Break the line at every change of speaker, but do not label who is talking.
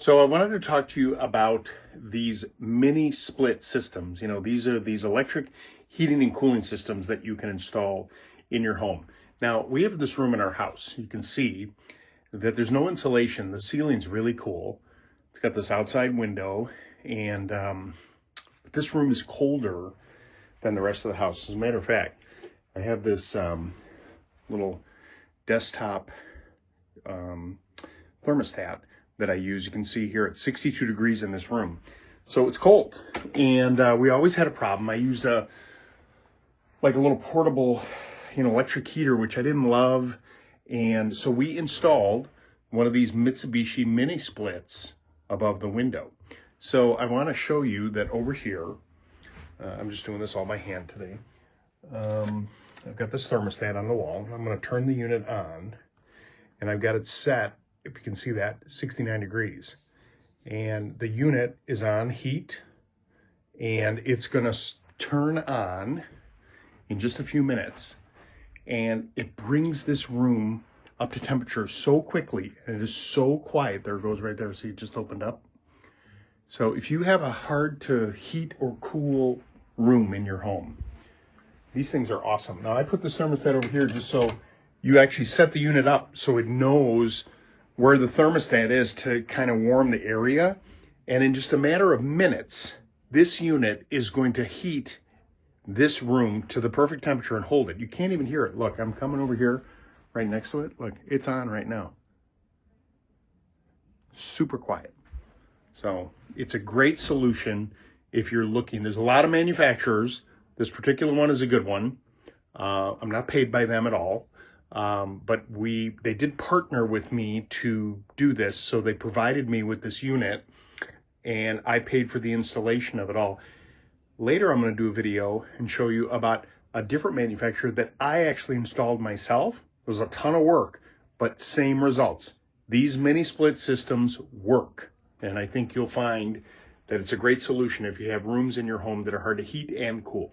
So I wanted to talk to you about these mini split systems. These are these electric heating and cooling systems that you can install in your home. Now, we have this room in our house. You can see that there's no insulation. The ceiling's really cool. It's got this outside window, and this room is colder than the rest of the house. As a matter of fact, I have this little desktop thermostat that I use. You can see here it's 62 degrees in this room. So it's cold. And we always had a problem. I used a little portable, electric heater, which I didn't love. And so we installed one of these Mitsubishi mini splits above the window. So I want to show you that over here, I'm just doing this all by hand today. I've got this thermostat on the wall. I'm going to turn the unit on, and I've got it set, if you can see that, 69 degrees. And the unit is on heat, and it's going to turn on in just a few minutes. And it brings this room up to temperature so quickly, and it is so quiet. There it goes right there. See, it just opened up. So if you have a hard to heat or cool room in your home, these things are awesome. Now I put this thermostat over here just so you actually set the unit up so it knows where the thermostat is to kind of warm the area. And in just a matter of minutes, this unit is going to heat this room to the perfect temperature and hold it. You can't even hear it. Look, I'm coming over here right next to it. Look, it's on right now. Super quiet. So it's a great solution if you're looking. There's a lot of manufacturers. This particular one is a good one. I'm not paid by them at all. But they did partner with me to do this. So they provided me with this unit, and I paid for the installation of it all. Later, I'm going to do a video and show you about a different manufacturer that I actually installed myself. It was a ton of work, but same results. These mini split systems work, and I think you'll find that it's a great solution if you have rooms in your home that are hard to heat and cool.